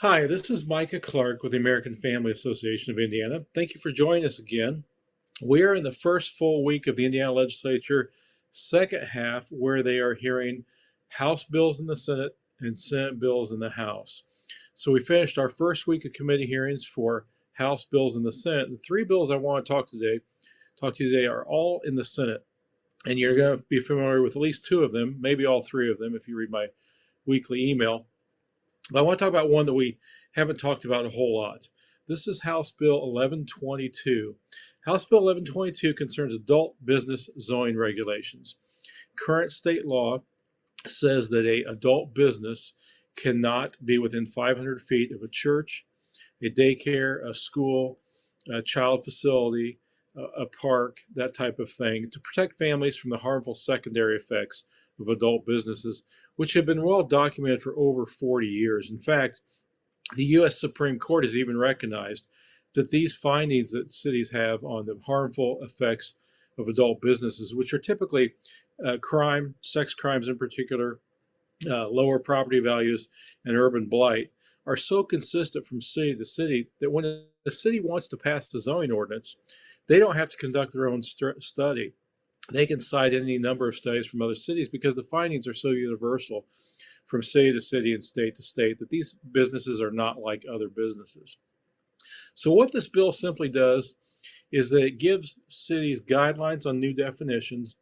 Hi, this is Micah Clark with the American Family Association of Indiana. Thank you for joining us again. We are in the first full week of the Indiana legislature, second half, where they are hearing House bills in the Senate and Senate bills in the House. So we finished our first week of committee hearings for House bills in the Senate. The three bills I want to talk to you today are all in the Senate. And you're going to be familiar with at least two of them, maybe all three of them if you read my weekly email. But I want to talk about one that we haven't talked about a whole lot. This is House Bill 1122. House Bill 1122 concerns adult business zoning regulations. Current state law says that an adult business cannot be within 500 feet of a church, a daycare, a school, a child facility, a park, that type of thing, to protect families from the harmful secondary effects of adult businesses, which have been well documented for over 40 years. In fact, the U.S. Supreme Court has even recognized that these findings that cities have on the harmful effects of adult businesses, which are typically crime, sex crimes in particular, lower property values, and urban blight, are so consistent from city to city that when a city wants to pass a zoning ordinance, they don't have to conduct their own study. They can cite any number of studies from other cities because the findings are so universal from city to city and state to state that these businesses are not like other businesses. So what this bill simply does is that it gives cities guidelines on new definitions.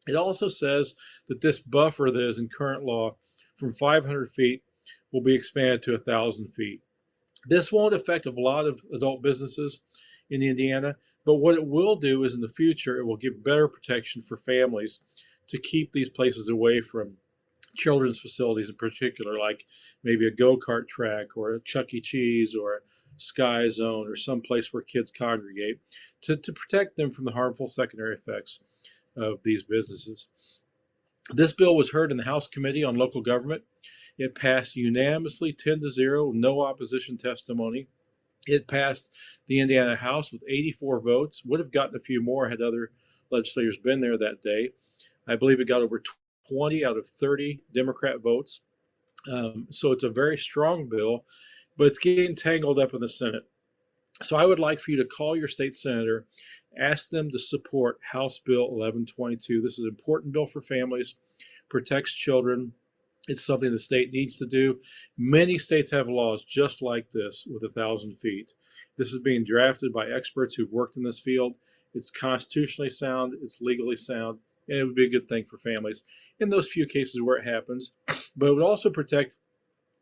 It also says that this buffer that is in current law from 500 feet will be expanded to 1,000 feet. This won't affect a lot of adult businesses in Indiana, but what it will do is in the future, it will give better protection for families to keep these places away from children's facilities in particular, like maybe a go-kart track or a Chuck E. Cheese or a Sky Zone or some place where kids congregate to protect them from the harmful secondary effects of these businesses. This bill was heard in the House Committee on Local Government. It passed unanimously 10-0, no opposition testimony. It passed the Indiana House with 84 votes. Would have gotten a few more had other legislators been there that day. I believe it got over 20 out of 30 Democrat votes. So it's a very strong bill, but it's getting tangled up in the Senate. So I would like for you to call your state senator, ask them to support House Bill 1122. This is an important bill for families, protects children. It's something the state needs to do. Many states have laws just like this with 1,000 feet. This is being drafted by experts who've worked in this field. It's constitutionally sound, it's legally sound, and it would be a good thing for families in those few cases where it happens. But it would also protect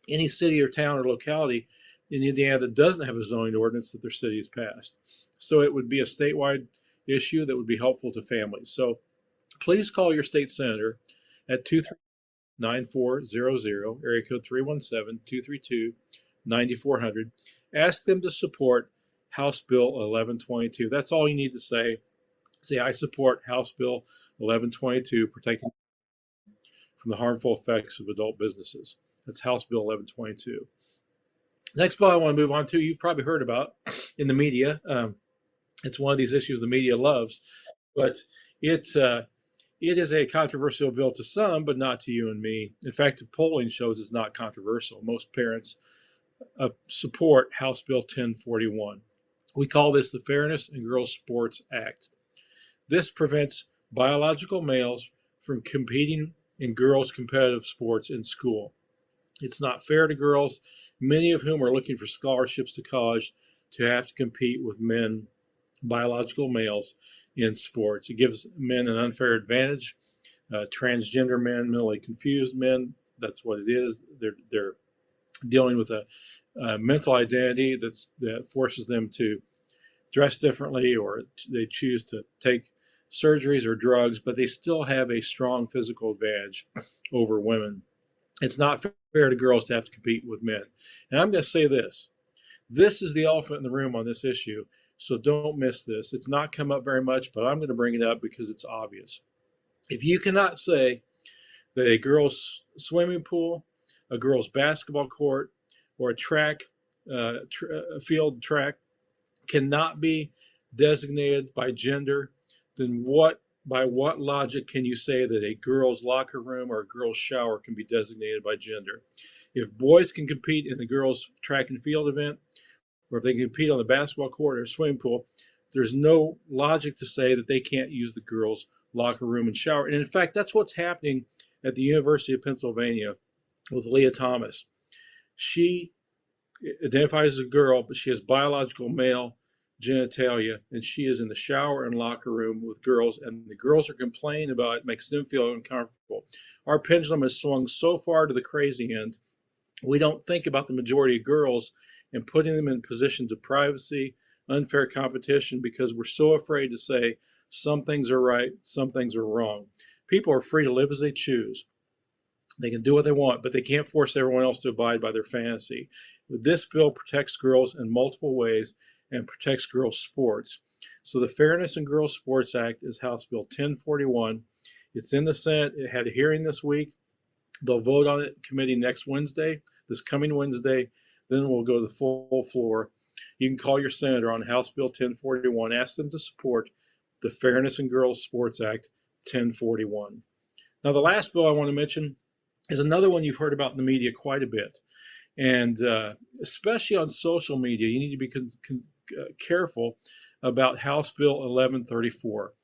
any city or town or locality in Indiana that doesn't have a zoning ordinance that their city has passed. So it would be a statewide issue that would be helpful to families. So please call your state senator at 239-9400, area code 317-232-9400. Ask them to support House Bill 1122. That's all you need to say. Say, I support House Bill 1122, protecting from the harmful effects of adult businesses. That's House Bill 1122. Next bill I want to move on to, you've probably heard about in the media. It's one of these issues the media loves, but it is a controversial bill to some, but not to you and me. In fact, the polling shows it's not controversial. Most parents support House Bill 1041. We call this the Fairness in Girls Sports Act. This prevents biological males from competing in girls' competitive sports in school. It's not fair to girls, many of whom are looking for scholarships to college, to have to compete with men, biological males, in sports. It gives men an unfair advantage. Transgender men, mentally confused men, that's what it is. They're dealing with a mental identity that forces them to dress differently, or they choose to take surgeries or drugs, but they still have a strong physical advantage over women. It's not fair to girls to have to compete with men. And I'm going to say this. This is the elephant in the room on this issue, so don't miss this. It's not come up very much, but I'm going to bring it up because it's obvious. If you cannot say that a girls' swimming pool, a girls' basketball court, or a field track cannot be designated by gender, then what By what logic can you say that a girl's locker room or a girl's shower can be designated by gender? If boys can compete in the girls' track and field event, or if they can compete on the basketball court or swimming pool, there's no logic to say that they can't use the girls' locker room and shower. And in fact, that's what's happening at the University of Pennsylvania with Leah Thomas. She identifies as a girl, but she has biological male genitalia, and she is in the shower and locker room with girls, and the girls are complaining about it, makes them feel uncomfortable. Our pendulum has swung so far to the crazy end, we don't think about the majority of girls and putting them in positions of privacy, unfair competition, because we're so afraid to say some things are right, some things are wrong. People are free to live as they choose. They can do what they want, but they can't force everyone else to abide by their fantasy. This bill protects girls in multiple ways and protects girls' sports. So the Fairness in Girls Sports Act is House Bill 1041. It's in the Senate. It had a hearing this week. They'll vote on it in committee next Wednesday, this coming Wednesday. Then we'll go to the full floor. You can call your senator on House Bill 1041. Ask them to support the Fairness in Girls Sports Act 1041. Now, the last bill I want to mention is another one you've heard about in the media quite a bit. And especially on social media, you need to be careful about House Bill 1134.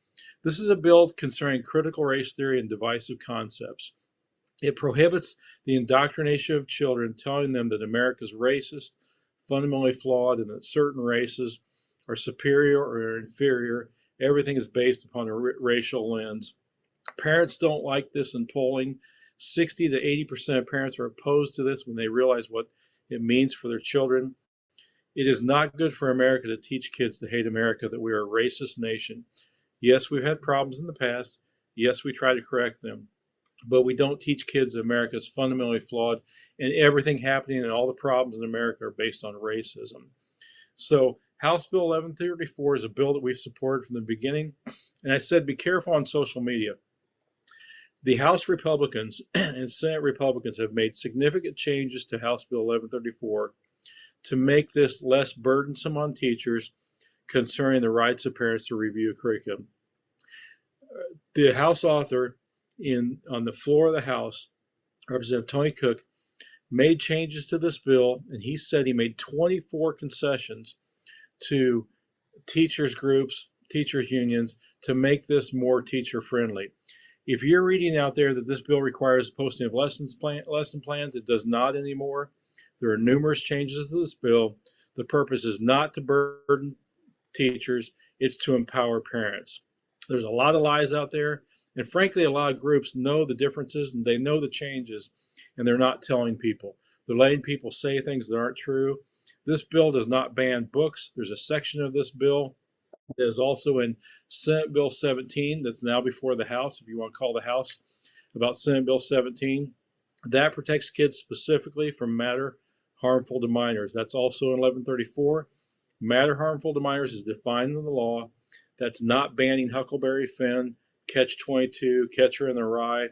This is a bill concerning critical race theory and divisive concepts. It prohibits the indoctrination of children, telling them that America is racist, fundamentally flawed, and that certain races are superior or inferior. Everything is based upon a racial lens. Parents don't like this in polling. 60 to 80% of parents are opposed to this when they realize what it means for their children. It is not good for America to teach kids to hate America, that we are a racist nation. Yes, we've had problems in the past. Yes, we try to correct them. But we don't teach kids that America is fundamentally flawed and everything happening and all the problems in America are based on racism. So House Bill 1134 is a bill that we've supported from the beginning. And I said, be careful on social media. The House Republicans and Senate Republicans have made significant changes to House Bill 1134 to make this less burdensome on teachers concerning the rights of parents to review a curriculum. The House author on the floor of the House, Representative Tony Cook, made changes to this bill, and he said he made 24 concessions to teachers groups, teachers unions, to make this more teacher friendly. If you're reading out there that this bill requires posting of lesson plans, it does not anymore. There are numerous changes to this bill. The purpose is not to burden teachers, it's to empower parents. There's a lot of lies out there, and frankly, a lot of groups know the differences and they know the changes, and they're not telling people. They're letting people say things that aren't true. This bill does not ban books. There's a section of this bill that is also in Senate Bill 17 that's now before the House, if you want to call the House, about Senate Bill 17. That protects kids specifically from matter harmful to minors. That's also in 1134. Matter harmful to minors is defined in the law. That's not banning Huckleberry Finn, Catch-22, Catcher in the Rye,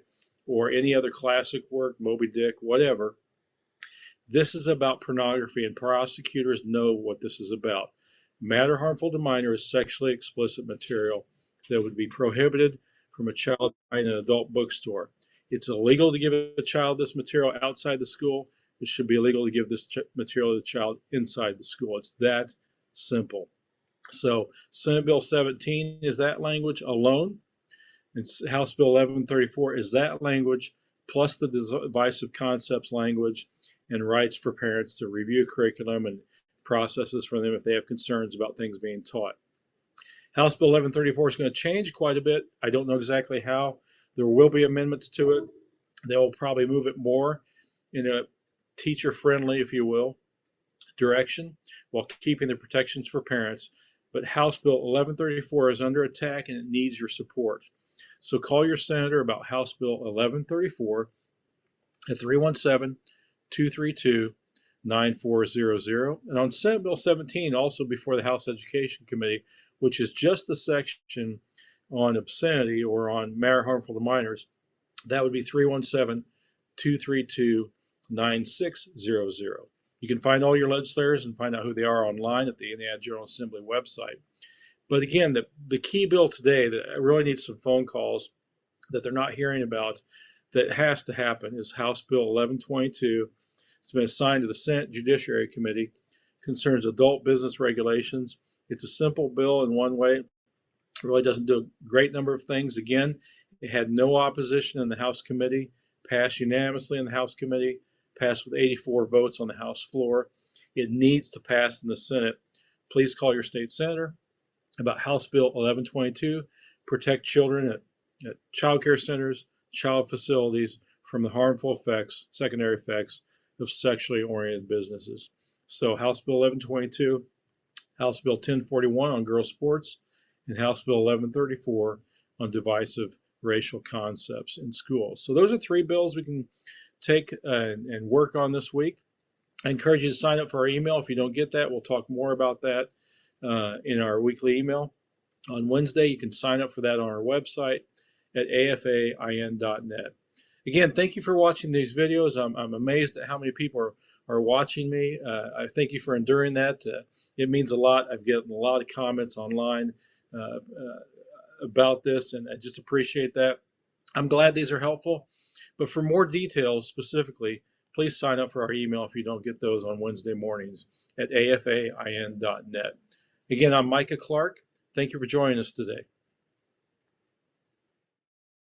or any other classic work, Moby Dick, whatever. This is about pornography, and prosecutors know what this is about. Matter harmful to minors is sexually explicit material that would be prohibited from a child in an adult bookstore. It's illegal to give a child this material outside the school. It should be illegal to give this material to the child inside the school. It's that simple. So Senate Bill 17 is that language alone, and House Bill 1134 is that language plus the divisive concepts language and rights for parents to review curriculum and processes for them if they have concerns about things being taught. House Bill 1134 is going to change quite a bit. I don't know exactly how. There will be amendments to it. They will probably move it more in a teacher-friendly, if you will, direction while keeping the protections for parents. But House Bill 1134 is under attack and it needs your support. So call your senator about House Bill 1134 at 317-232-9400. And on Senate Bill 17, also before the House Education Committee, which is just the section on obscenity or on matter harmful to minors, that would be 317-232-9600. You can find all your legislators and find out who they are online at the Indiana General Assembly website. But again, the key bill today that really needs some phone calls that they're not hearing about that has to happen is House Bill 1122. It's been assigned to the Senate Judiciary Committee, concerns adult business regulations. It's a simple bill in one way. It really doesn't do a great number of things. Again, it had no opposition in the House committee, passed unanimously in the House committee, passed with 84 votes on the House floor. It needs to pass in the Senate. Please call your state senator about House Bill 1122, protect children at child care centers, child facilities from the harmful effects, secondary effects of sexually oriented businesses. So House Bill 1122, House Bill 1041 on girls' sports, and House Bill 1134 on divisive racial concepts in schools. So those are 3 bills we can take and work on this week. I encourage you to sign up for our email. If you don't get that, we'll talk more about that in our weekly email. On Wednesday, you can sign up for that on our website at afain.net. Again, thank you for watching these videos. I'm amazed at how many people are watching me. I thank you for enduring that. It means a lot. I've gotten a lot of comments online about this, and I just appreciate that. I'm glad these are helpful. But for more details specifically, please sign up for our email if you don't get those on Wednesday mornings at afain.net. Again, I'm Micah Clark. Thank you for joining us today.